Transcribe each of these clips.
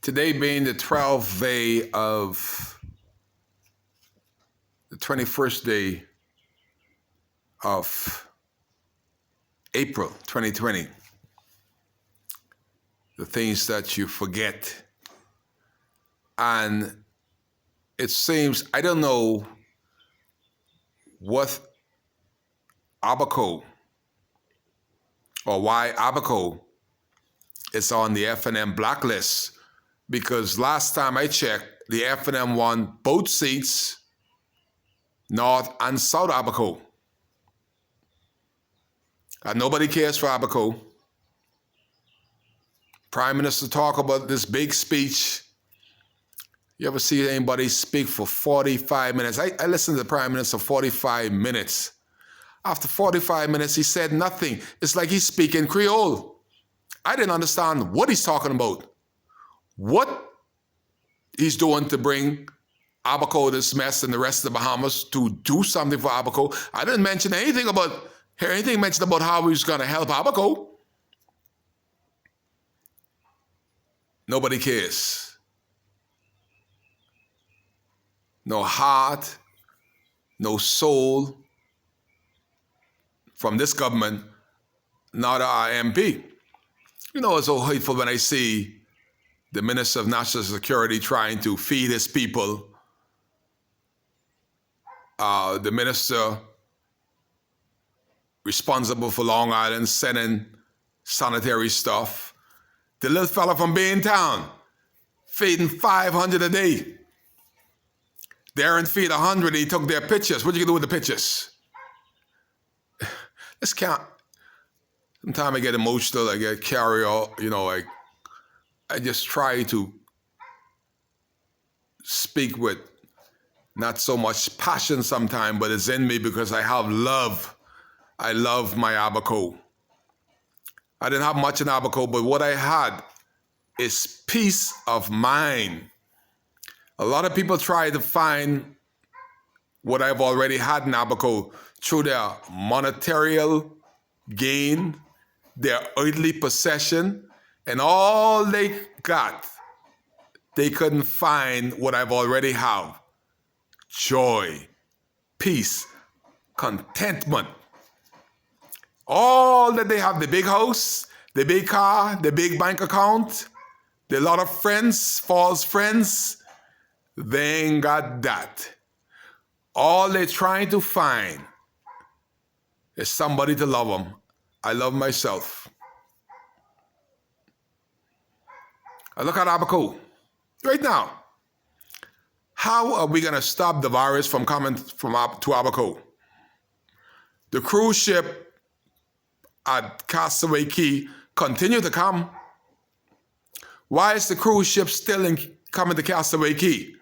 Today being the 12th day of the 21st day of April 2020. The things that you forget. And it seems, I don't know what Abaco or why Abaco is on the F&M blacklist, because last time I checked, the F&M won both seats, North and South Abaco. And nobody cares for Abaco. Prime Minister talk about this big speech. You ever see anybody speak for 45 minutes? I listened to the Prime Minister 45 minutes. After 45 minutes, he said nothing. It's like he's speaking Creole. I didn't understand what he's talking about. What he's doing to bring Abaco this mess and the rest of the Bahamas to do something for Abaco. I didn't mention anything mentioned about how he's going to help Abaco. Nobody cares. No heart, no soul from this government, not our MP. You know, it's so hateful when I see the Minister of National Security trying to feed his people. The minister responsible for Long Island sending sanitary stuff. The little fella from Baintown feeding 500 a day. Darren feed 100, he took their pictures. What you gonna do with the pictures? Let's count. Sometimes I get emotional, I get carried out, I just try to speak with not so much passion sometimes, but it's in me because I have love. I love my Abaco. I didn't have much in Abaco, but what I had is peace of mind. A lot of people try to find what I've already had in Abaco through their monetary gain, their earthly possession, and all they got, they couldn't find what I've already have. Joy, peace, contentment. All that they have, the big house, the big car, the big bank account, the lot of friends, false friends, they ain't got that. All they're trying to find is somebody to love them. I love myself. I look at Abaco right now. How are we going to stop the virus from coming to Abaco? The cruise ship at Castaway Cay continue to come. Why is the cruise ship still coming to Castaway Cay?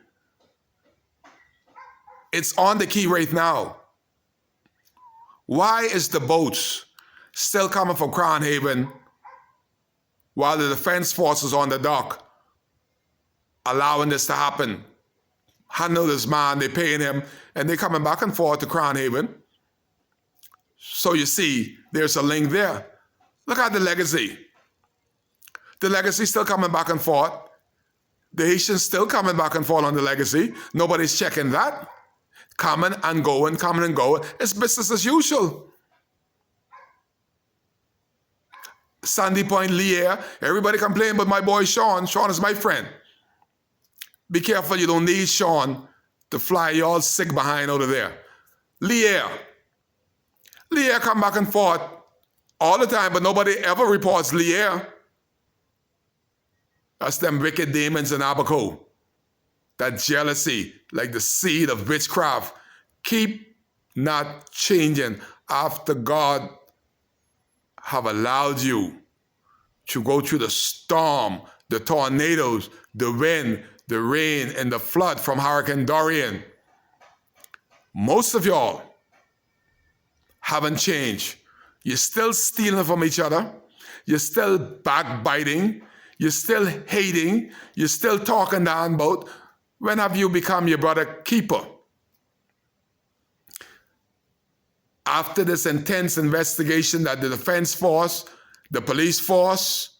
It's on the quay right now. Why is the boats still coming from Crown Haven while the defense force is on the dock allowing this to happen? Handle this man, they're paying him, and they're coming back and forth to Crown Haven. So you see, there's a link there. Look at the Legacy. The Legacy still coming back and forth. The Haitians still coming back and forth on the Legacy. Nobody's checking that. Coming and going, coming and going. It's business as usual. Sandy Point, Lear, everybody complain about my boy Sean. Sean is my friend. Be careful, you don't need Sean to fly you all sick behind over there. Lear come back and forth all the time, but nobody ever reports Lear. That's them wicked demons in Abaco. That jealousy, like the seed of witchcraft, keep not changing after God have allowed you to go through the storm, the tornadoes, the wind, the rain, and the flood from Hurricane Dorian. Most of y'all haven't changed. You're still stealing from each other. You're still backbiting. You're still hating. You're still talking down about. When have you become your brother keeper? After this intense investigation that the defense force, the police force,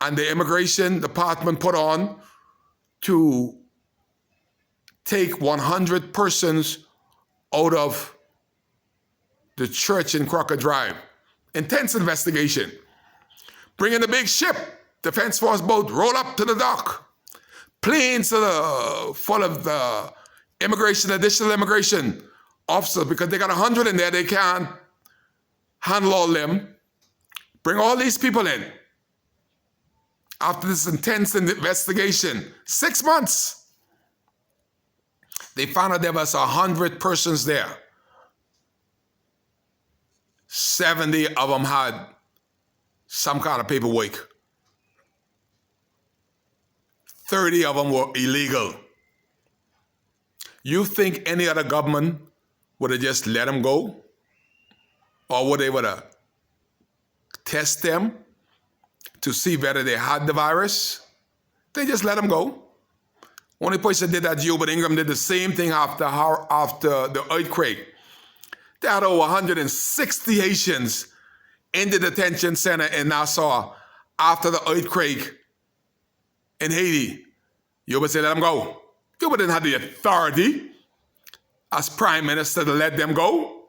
and the immigration department put on to take 100 persons out of the church in Crocker Drive. Intense investigation. Bring in the big ship, Defense Force boat, roll up to the dock. Planes full of the additional immigration officers, because they got 100 in there, they can't handle all them. Bring all these people in. After this intense investigation, 6 months, they found out there was 100 persons there. 70 of them had some kind of paperwork. 30 of them were illegal. You think any other government would have just let them go? Or would they would have test them to see whether they had the virus? They just let them go. Only person that did that, Gilbert Ingram, did the same thing after the earthquake. They had over 160 Haitians in the detention center in Nassau after the earthquake in Haiti. Gilbert said, let them go. Gilbert didn't have the authority as prime minister to let them go.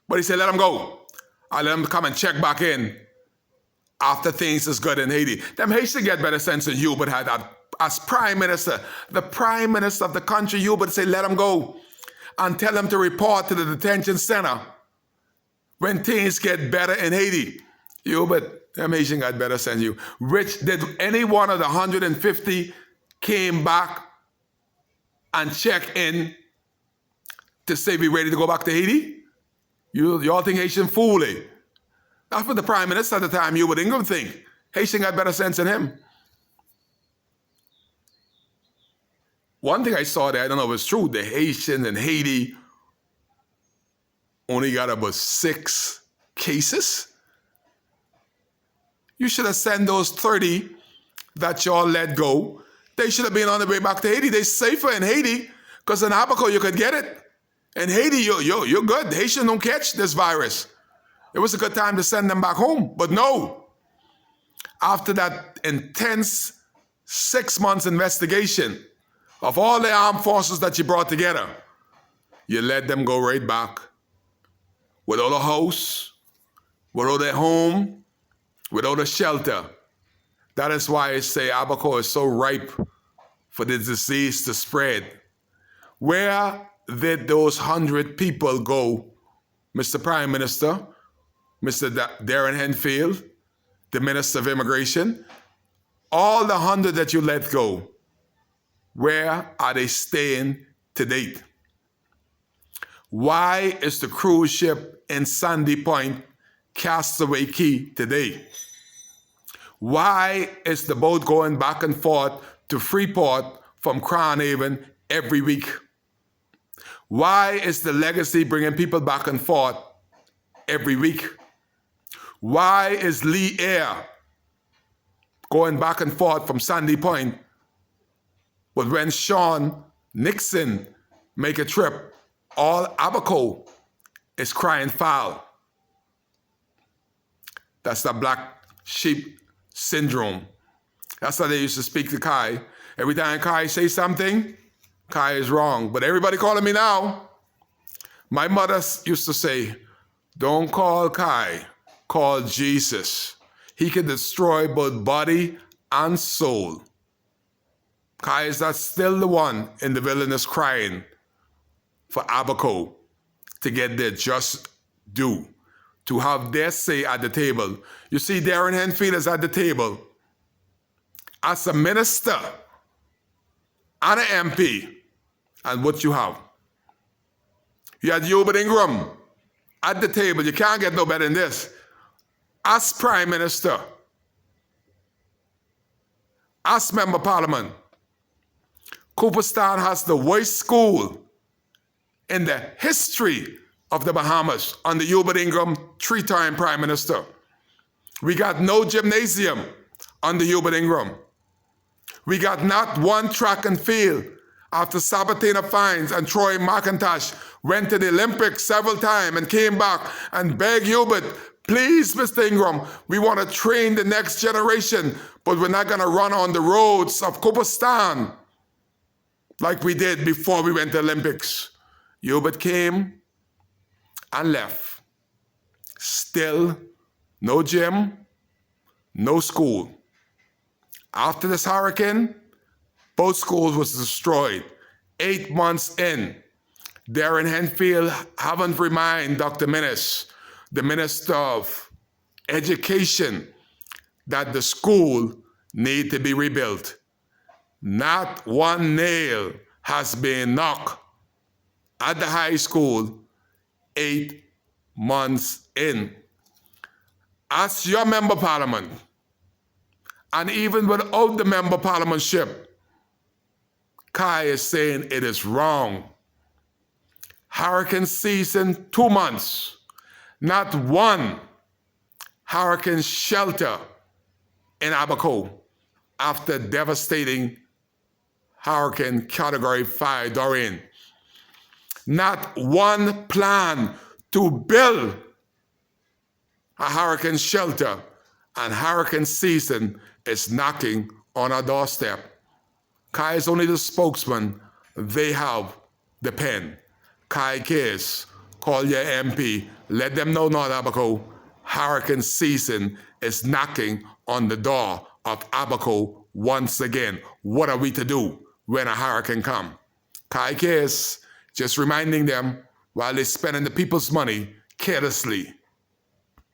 But he said, let them go. I'll let them come and check back in after things is good in Haiti. Them Haitians get better sense than Hubert had that. As prime minister, the prime minister of the country, Hubert said, let them go and tell them to report to the detention center when things get better in Haiti. Hubert, them Haitians got better sense than you. Rich, did any one of the 150 came back and check in to say we ready to go back to Haiti? You all think Haitian fooly. That's what the prime minister at the time, Hubert Ingram, think. Haitian got better sense than him. One thing I saw there, I don't know if it's true, the Haitians in Haiti only got about 6 cases. You should have sent those 30 that y'all let go. They should have been on the way back to Haiti. They're safer in Haiti because in Abaco you could get it. In Haiti, you're good. The Haitians don't catch this virus. It was a good time to send them back home, but no. After that intense 6 months investigation of all the armed forces that you brought together, you let them go right back without a house, without a home, without a shelter. That is why I say Abaco is so ripe for the disease to spread. Where did those 100 people go, Mr. Prime Minister, Mr. Darren Henfield, the Minister of Immigration? All the 100 that you let go, where are they staying to date? Why is the cruise ship in Sandy Point Castaway Key today? Why is the boat going back and forth to Freeport from Crown Haven every week? Why is the Legacy bringing people back and forth every week? Why is Lee Air going back and forth from Sandy Point? But when Sean Nixon make a trip, all Abaco is crying foul. That's the black sheep syndrome. That's how they used to speak to Kai. Every time Kai say something, Kai is wrong. But everybody calling me now. My mother used to say, don't call Kai, call Jesus. He can destroy both body and soul. Kai is not still the one in the wilderness crying for Abaco to get their just due, to have their say at the table. You see, Darren Henfield is at the table as a minister and an MP. And what you have? You had Gilbert Ingram at the table. You can't get no better than this. As Prime Minister, as Member of Parliament, Cooperstown has the worst school in the history of the Bahamas under Gilbert Ingram, 3-time Prime Minister. We got no gymnasium under Gilbert Ingram. We got not one track and field after Sabatina Fines and Troy McIntosh went to the Olympics several times and came back and begged Hubert, Please, Mr. Ingram, we want to train the next generation, but we're not going to run on the roads of Kopistan like we did before we went to Olympics. Hubert came and left. Still, no gym, no school. After this hurricane, both schools was destroyed. 8 months in, Darren Henfield haven't reminded Dr. Minnis, the Minister of Education, that the school need to be rebuilt. Not one nail has been knocked at the high school 8 months in. As your member parliament, and even without the member parliamentship, Kai is saying it is wrong. Hurricane season, 2 months. Not one hurricane shelter in Abaco after devastating Hurricane Category 5 Dorian. Not one plan to build a hurricane shelter, and hurricane season is knocking on our doorstep. Kai is only the spokesman. They have the pen. Kai Case, call your MP. Let them know, North Abaco, hurricane season is knocking on the door of Abaco once again. What are we to do when a hurricane comes? Kai Case, just reminding them while they're spending the people's money carelessly.